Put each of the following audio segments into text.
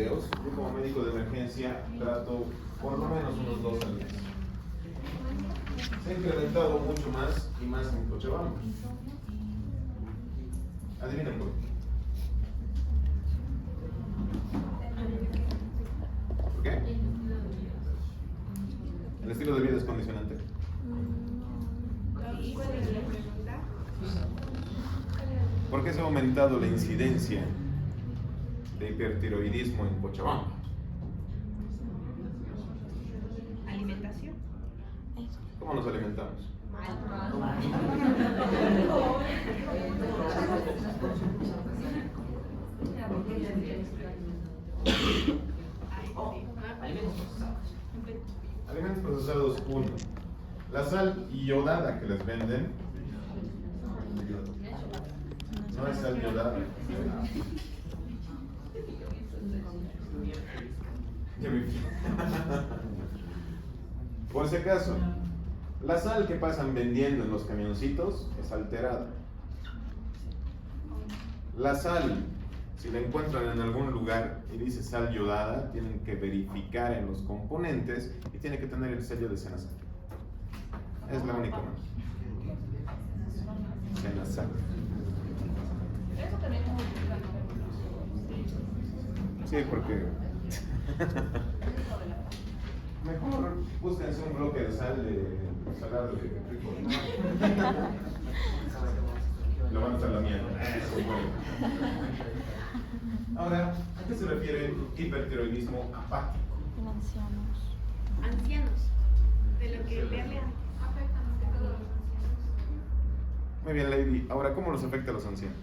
videos. Yo como médico de emergencia trato por lo menos unos 2 al mes. Se ha incrementado mucho más y más en Cochabamba. Adivinen por qué. ¿Por qué? ¿El estilo de vida es condicionante? ¿Por qué se ha aumentado la incidencia de hipertiroidismo en Cochabamba? Alimentación. ¿Cómo nos alimentamos? Alimentos procesados 1. La sal iodada que les venden no es sal iodada. Por si acaso, la sal que pasan vendiendo en los camioncitos es alterada. La sal, si la encuentran en algún lugar y dice sal iodada, tienen que verificar en los componentes y tiene que tener el sello de Senasal. Es la única más. Senasal. Eso también es muy Sí, porque mejor búsquense un bloque de sal de salar de frijol. Lo van a usar la mía. Ahora, ¿a qué se refiere hipertiroidismo apático? ancianos, de lo que le hablan. Muy bien, Lady. Ahora, ¿cómo los afecta a los ancianos?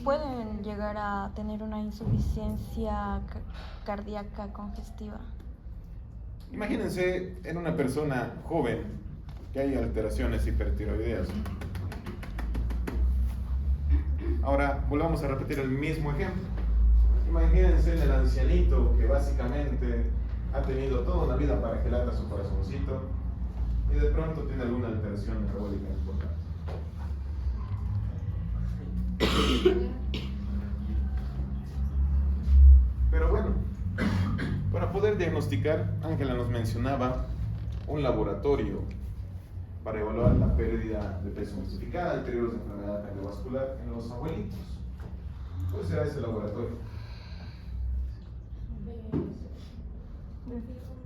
Pueden llegar a tener una insuficiencia cardíaca congestiva. Imagínense en una persona joven que hay alteraciones hipertiroideas. Ahora, volvamos a repetir el mismo ejemplo. Imagínense en el ancianito que básicamente ha tenido toda una vida para que lata su corazoncito y de pronto tiene alguna alteración metabólica importante. Pero bueno, para poder diagnosticar, Ángela nos mencionaba un laboratorio para evaluar la pérdida de peso justificada, deterioros de enfermedad cardiovascular en los abuelitos. ¿Cuál será ese laboratorio?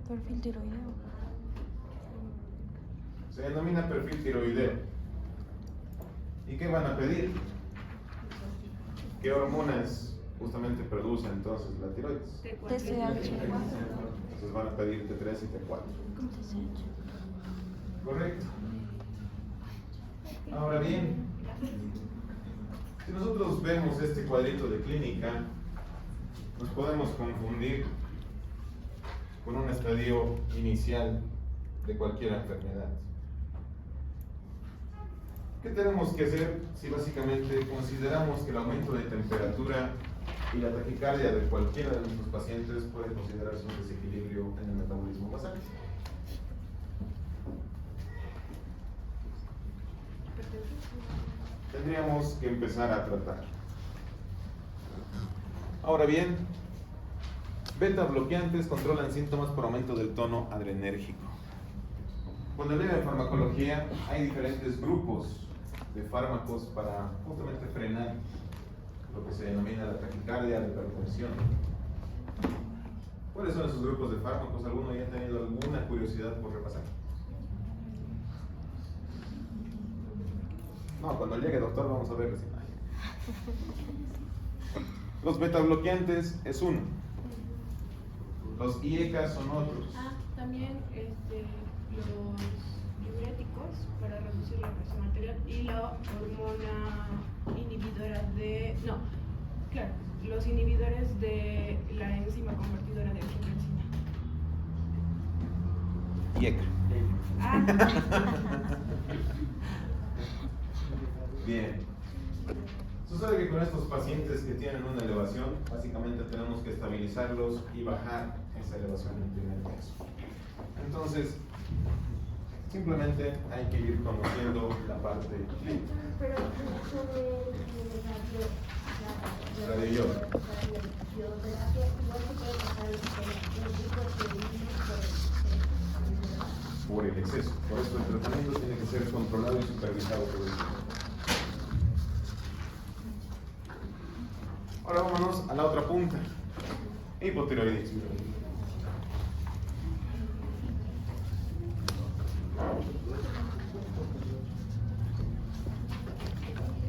Perfil tiroideo. Se denomina perfil tiroideo. ¿Y qué van a pedir? ¿Qué hormonas justamente produce entonces la tiroides? TSH. Entonces van a pedir T3 y T4. TSH. Correcto. Ahora bien, si nosotros vemos este cuadrito de clínica, nos podemos confundir con un estadio inicial de cualquier enfermedad. ¿Qué tenemos que hacer si básicamente consideramos que el aumento de temperatura y la taquicardia de cualquiera de nuestros pacientes puede considerarse un desequilibrio en el metabolismo basal? Tendríamos que empezar a tratar. Ahora bien, beta bloqueantes controlan síntomas por aumento del tono adrenérgico. Cuando leo de farmacología, hay diferentes grupos de fármacos para justamente frenar lo que se denomina la taquicardia, la hipertensión. ¿Cuáles son esos grupos de fármacos? ¿Alguno ya ha tenido alguna curiosidad por repasar? No, cuando llegue, doctor, vamos a ver recién. Los betabloqueantes es uno. Los IECA son otros. También los diuréticos para reducir la presión arterial y la hormona inhibidora de... No, claro, los inhibidores de la enzima convertidora de angiotensina. IECA. Ah, Bien. Sucede que con estos pacientes que tienen una elevación, básicamente tenemos que estabilizarlos y bajar esa elevación en primer caso. Entonces, simplemente hay que ir conociendo la parte clínica. Pero Radio. radioterapia igual se puede pasar los hipotiroidismo por el exceso. Por eso el tratamiento tiene que ser controlado y supervisado por el médico. Ahora vámonos a la otra punta. Hipotiroidismo.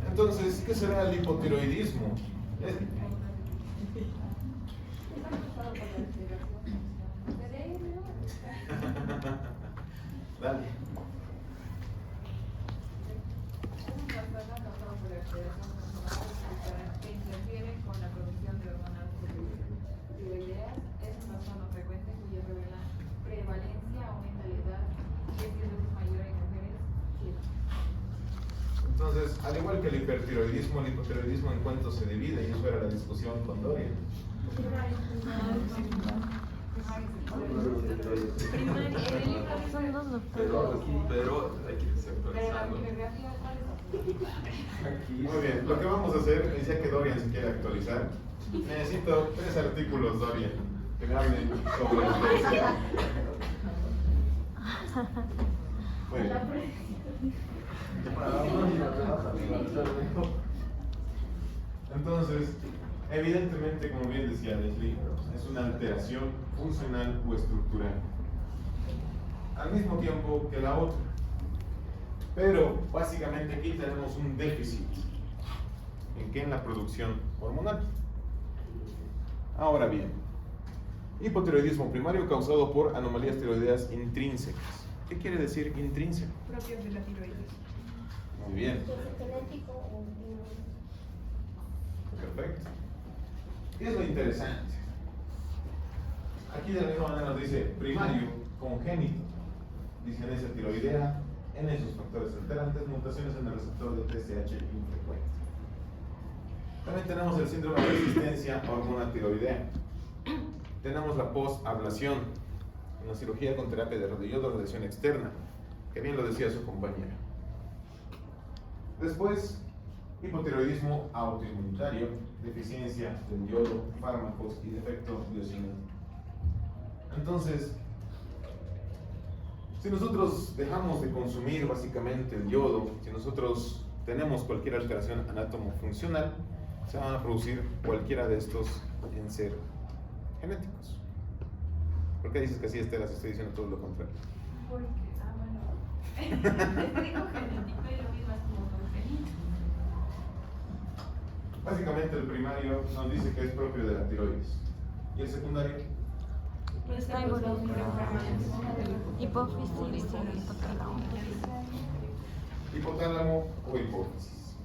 Entonces, ¿qué será el hipotiroidismo? Dale. Que interfieren con la producción de hormonas tiroideas. Es un trastorno frecuente cuya prevalencia aumenta la edad y es 10 veces mayor en mujeres que en hombres. Entonces, al igual que el hipertiroidismo, el hipotiroidismo en cuánto se divide, y eso era la discusión con Dorian. Son dos Pero hay que irse Pero la actualizando. bibliografía, ¿cuál es? Muy bien, lo que vamos a hacer es, ya que Dorian se quiere actualizar, necesito 3 artículos, Dorian, que me hablen sobre el TCA. Muy bien. Entonces, evidentemente, como bien decía Leslie, es una alteración funcional o estructural, al mismo tiempo que la otra. Pero básicamente aquí tenemos un déficit. ¿En qué? En la producción hormonal. Ahora bien, hipotiroidismo primario causado por anomalías tiroideas intrínsecas. ¿Qué quiere decir intrínseco? Propios de la tiroides. Muy bien, genético o perfecto. ¿Qué es lo interesante? Aquí de la misma manera nos dice primario, congénito, disgenesia tiroidea, en esos factores alterantes, mutaciones en el receptor de TSH infrecuente. También tenemos el síndrome de resistencia a hormona tiroidea. Tenemos la posablación, una cirugía con terapia de radioyodo, radiación externa, que bien lo decía su compañera. Después, hipotiroidismo autoinmunitario, deficiencia del yodo, fármacos y defecto biosinal. Entonces, si nosotros dejamos de consumir básicamente el yodo, si nosotros tenemos cualquier alteración anátomo-funcional, se van a producir cualquiera de estos en ser genéticos. ¿Por qué dices que así, Estela, si estoy diciendo todo lo contrario? Porque, bueno, les digo genético y lo mismo es como congénito. Básicamente el primario nos dice que es propio de la tiroides. ¿Y el secundario? Puede Está estar causado por involucrado. enfermedades. Hipófisis y hipotálamo. Hipotálamo o hipófisis.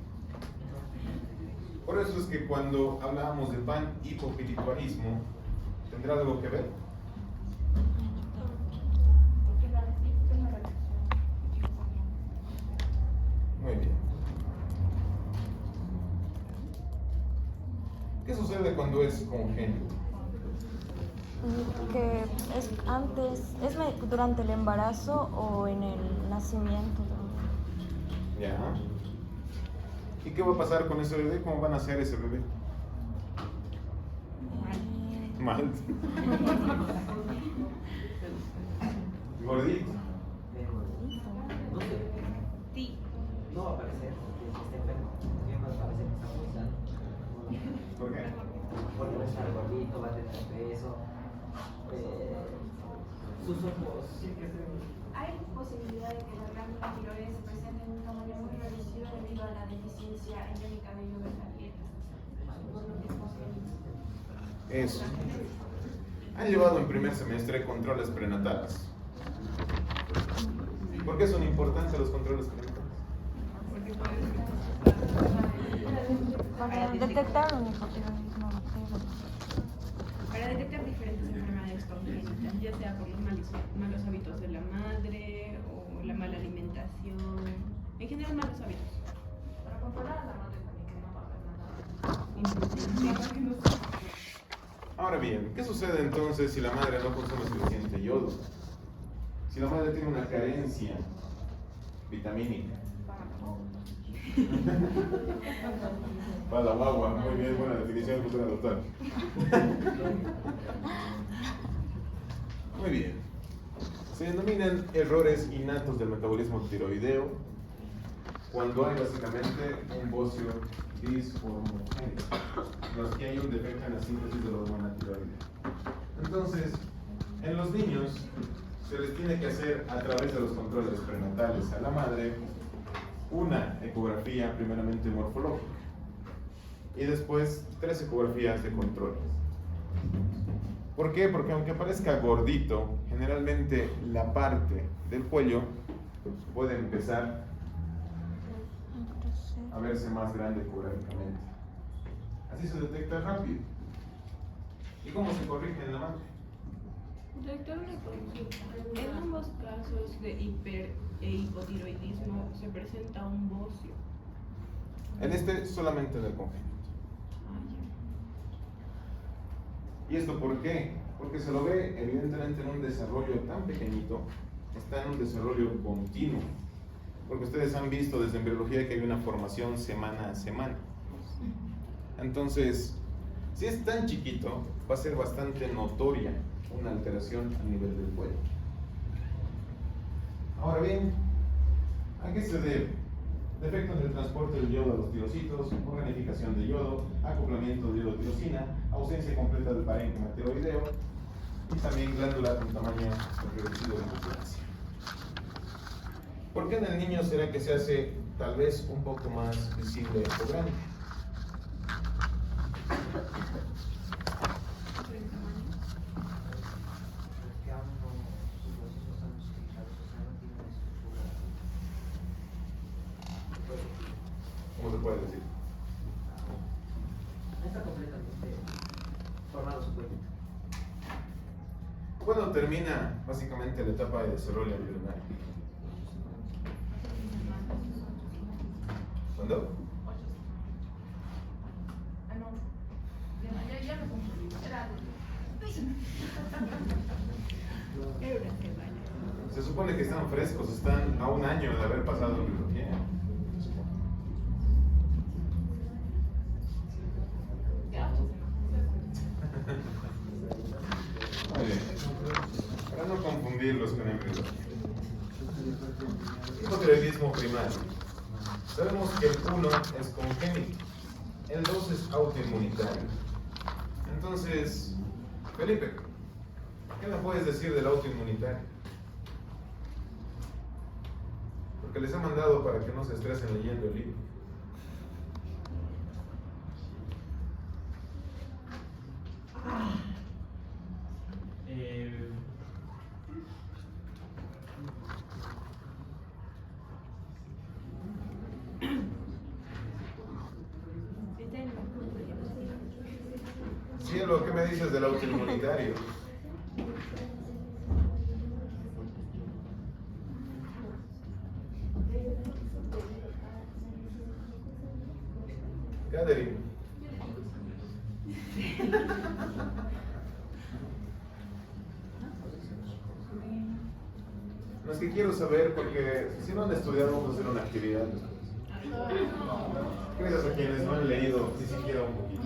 Por eso es que cuando hablábamos de panhipopituitarismo, ¿tendrá algo que ver? Muy bien. ¿Qué sucede cuando es congénito? Que es antes, durante el embarazo o en el nacimiento. Ya. ¿Y qué va a pasar con ese bebé? ¿Cómo van a hacer ese bebé? Mal. Gordito. Sí. No va a aparecer porque está enfermo. Bien va a aparecer que está muy sano. ¿Por qué? Porque va a estar gordito, va a tener peso. Sus ojos. hay posibilidad de que la glándula tiroides se presente de una manera muy reducida debido a la deficiencia endémica de yodo en la dieta, por lo que es congénito. Eso. Han llevado en primer semestre controles prenatales. ¿Por qué son importantes los controles prenatales? Porque puede Para detectar un hipotiroidismo bacteriano. para detectar diferentes enfermedades congénitas, ya sea por los malos hábitos de la madre o la mala alimentación, en general malos hábitos. Para controlar a la madre también, que no va a haber nada. Ahora bien, ¿qué sucede entonces si la madre no consume suficiente yodo? Si la madre tiene una carencia vitamínica. Para la guagua, muy bien, buena definición, futura doctora. Muy bien. Se denominan errores innatos del metabolismo tiroideo cuando hay básicamente un bocio disformogénico, en los que hay un defecto en la síntesis de la hormona tiroidea. Entonces, en los niños se les tiene que hacer a través de los controles prenatales a la madre una ecografía primeramente morfológica y después 3 ecografías de control. ¿Por qué? Porque aunque parezca gordito, generalmente la parte del cuello puede empezar a verse más grande ecográficamente. Así se detecta rápido. ¿Y cómo se corrige en la madre? Doctor, una consulta. En ambos casos de hiper e hipotiroidismo se presenta un bocio. En este solamente en el congénito. ¿Y esto por qué? Porque se lo ve evidentemente en un desarrollo tan pequeñito, está en un desarrollo continuo. Porque ustedes han visto desde embriología que hay una formación semana a semana. Entonces, si es tan chiquito, va a ser bastante notoria una alteración a nivel del cuello. Ahora bien, ¿a qué se debe? Defecto en el transporte del yodo a los tirocitos, organificación de yodo, acoplamiento de yodo-tirosina, ausencia completa del parénquima tiroideo y también glándula con tamaño reducido de importancia. ¿Por qué en el niño será que se hace tal vez un poco más visible o grande? Porque aún no, sus huesos no están musculados, o sea, no tienen una estructura. ¿Cómo se puede decir? No está completamente formado su cuello. ¿Cuándo termina básicamente la etapa de desarrollo embrionario? ¿Cuándo? Ah, no. Ya me confundí. Era Se supone que están frescos, están a un año de haber pasado embriología. Muy bien. Para no confundirlos con embriología. Hipotiroidismo primario. Sabemos que el 1 es congénito, el 2 es autoinmunitario. Entonces, Felipe, ¿qué me puedes decir del autoinmunitario? Porque les he mandado para que no se estresen leyendo el libro. Cielo, ¿qué me dices del autoinmunitario? Catherine. No es que quiero saber porque si no han estudiado vamos a hacer una actividad después. Gracias a quienes no han leído ni siquiera un poquito.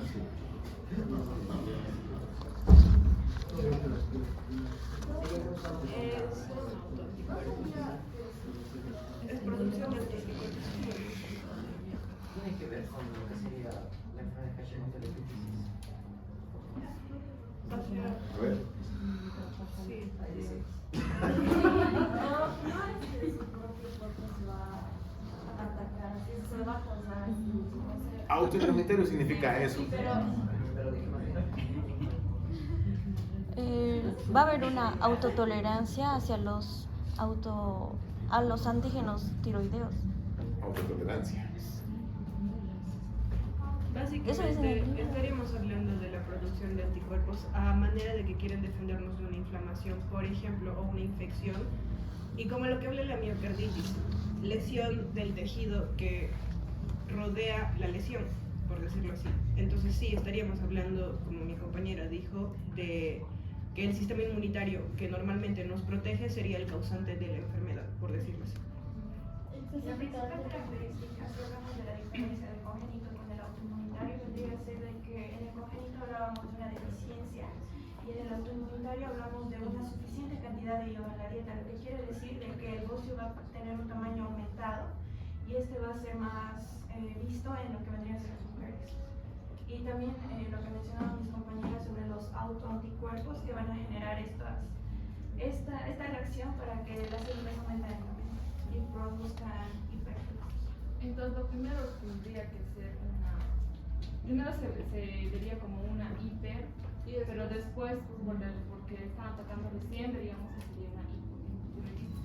Es producción de anticuerpos. Tiene que ver con lo que sería la enfermedad de Hashimoto-Lipitis. A ver. Sí. Autoinmunitario significa eso. Pero dijimos Va a haber una autotolerancia hacia a los antígenos tiroideos. Autotolerancia. Básicamente estaríamos hablando de la producción de anticuerpos a manera de que quieren defendernos de una inflamación, por ejemplo, o una infección. Y como lo que habla la miocarditis, lesión del tejido que rodea la lesión, por decirlo así. Entonces sí, estaríamos hablando, como mi compañera dijo, de que el sistema inmunitario que normalmente nos protege sería el causante de la enfermedad, por decirlo así. La principal característica, si hablamos de la diferencia del congénito con el autoinmunitario, vendría a ser de que en el congénito hablábamos de una deficiencia y en el autoinmunitario hablamos de una suficiente cantidad de yodo en la dieta, lo que quiere decir de que el bocio va a tener un tamaño aumentado y este va a ser más visto en lo que vendrían a ser las mujeres. Y también lo que mencionaban mis compañeras sobre los autoanticuerpos que van a generar esta reacción para que las células aumenten y produzcan hipertrofia. Entonces, lo primero tendría que ser primero se vería como una hiper, pero después, pues, porque están atacando recién, veríamos que sería una hipo.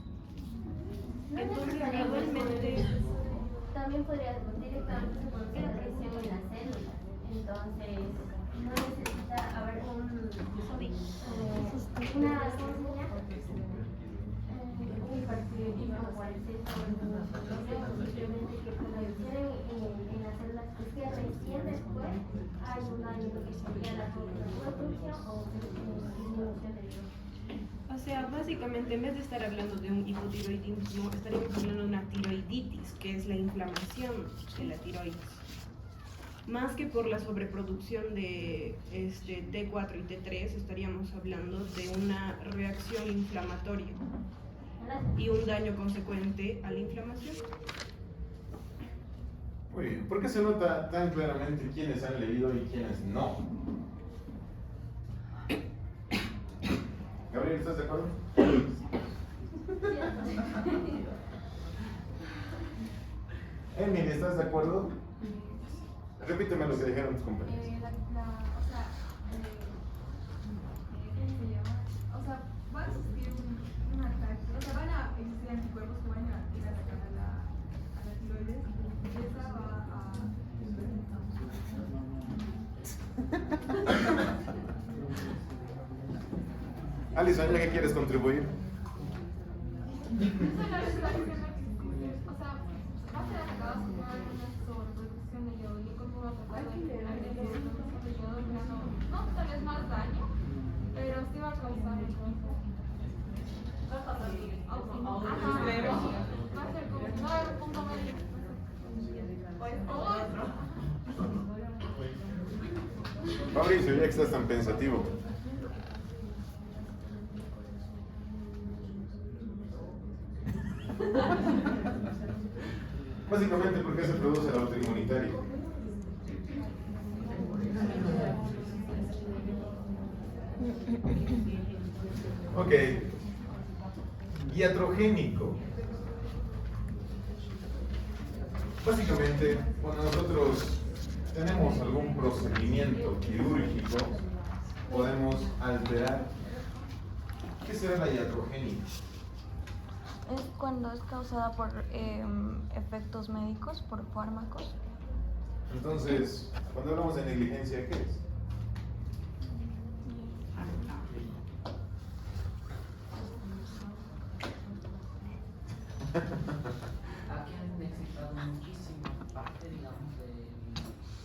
Entonces, gradualmente. También podría directamente se produce la presión en las células. Entonces, no necesita haber un hipertiroidismo o exceso de simplemente que se reducen en las células, es que recién después hay un daño que sería la producción o disminución de hidrógeno. O sea, básicamente en vez de estar hablando de un hipotiroidismo, estaríamos hablando de una tiroiditis, que es la inflamación de la tiroides. Más que por la sobreproducción de T4 y T3, estaríamos hablando de una reacción inflamatoria y un daño consecuente a la inflamación. Muy bien, ¿por qué se nota tan claramente quiénes han leído y quiénes no? Gabriel, ¿estás de acuerdo? Emily, ¿estás de acuerdo? Repíteme lo que dijeron tus compañeros. Va a existir un ataque, van a existir anticuerpos que van a ir a atacar a la tiroides y esa va a... Alison, ¿ya que quieres contribuir? Va a ser atacada por una sobreproducción de yodo y el cuerpo va a tratar de yodo, no tal vez más daño, pero sí va a causar entonces. Va a pasar va a ser como no hay un punto medio. Mauricio, ya que estás tan pensativo. Básicamente, ¿por qué se produce el autoinmunitario? Ok. Iatrogénico. Básicamente, cuando nosotros tenemos algún procedimiento quirúrgico, podemos alterar. ¿Qué será la iatrogénica? Es cuando es causada por efectos médicos, por fármacos. Entonces, cuando hablamos de negligencia, ¿qué es? Aquí han extirpado muchísima parte, digamos,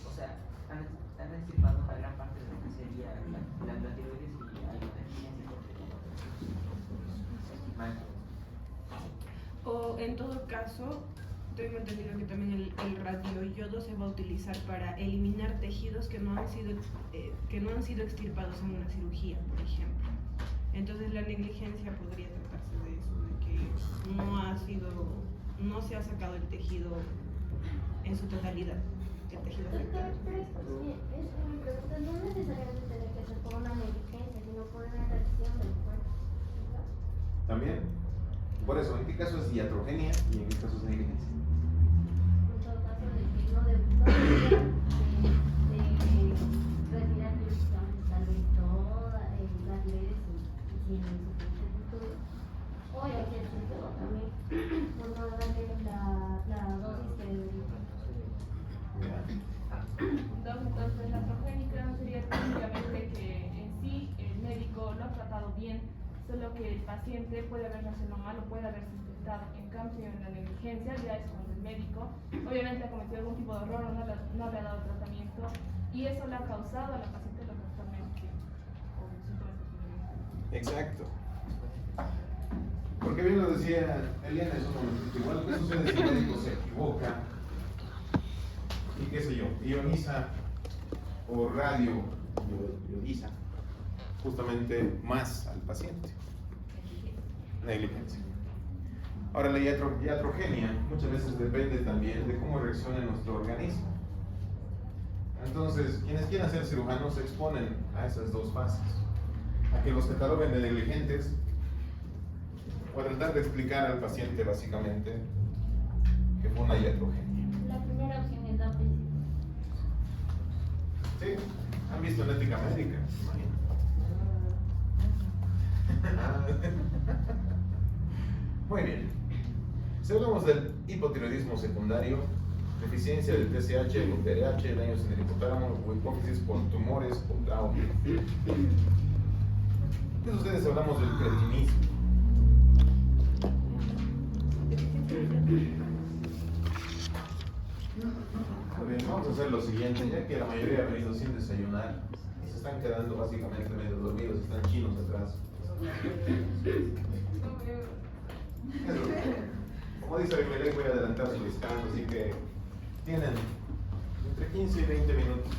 o sea, han extirpado una gran parte de lo que sería la tiroides y hay una negligencia por O en todo caso, tengo entendido que también el radioyodo se va a utilizar para eliminar tejidos que no han sido extirpados en una cirugía, por ejemplo. Entonces la negligencia podría tratarse de eso, de que no se ha sacado el tejido en su totalidad, el tejido afectado. Pero mi pregunta no necesariamente tiene que ser por una negligencia, sino por una reacción del cuerpo. También. Por eso, ¿en qué caso es iatrogenia y en qué caso es negligencia? En todo caso, de que no debería retirar tal vez todas las leyes y sin suficiente futuro. O en el sentido también, por no darle la dosis que debería. Entonces, la iatrogénica sería técnicamente que en sí el médico lo ha tratado bien, solo que el paciente puede haber nacido mal o puede haberse infectado. En cambio, en la negligencia ya es cuando el médico obviamente ha cometido algún tipo de error o no le ha dado tratamiento y eso le ha causado a la paciente lo que actualmente con síntomas de. Exacto. Por porque bien lo decía Eliana en un momentito, igual que sucede si el médico se equivoca y qué sé yo, ioniza o ioniza justamente más al paciente. Negligencia. Ahora la iatrogenia muchas veces depende también de cómo reacciona nuestro organismo. Entonces, quienes quieran ser cirujanos se exponen a esas dos fases, a que los cataloguen de negligentes o a tratar de explicar al paciente básicamente que fue una iatrogenia. La primera opción es la principal. Sí, han visto en ética médica, imagínate. Muy bien. Si hablamos del hipotiroidismo secundario, deficiencia del TSH, el TRH, daños en el hipotálamo o hipófisis por tumores o trauma. Entonces ustedes hablamos del cretinismo. Muy bien, vamos a hacer lo siguiente, ya que la mayoría ha venido sin desayunar y se están quedando básicamente medio dormidos, están chinos atrás. Como dice Abimelech, voy a adelantar su descanso, así que tienen entre 15 y 20 minutos.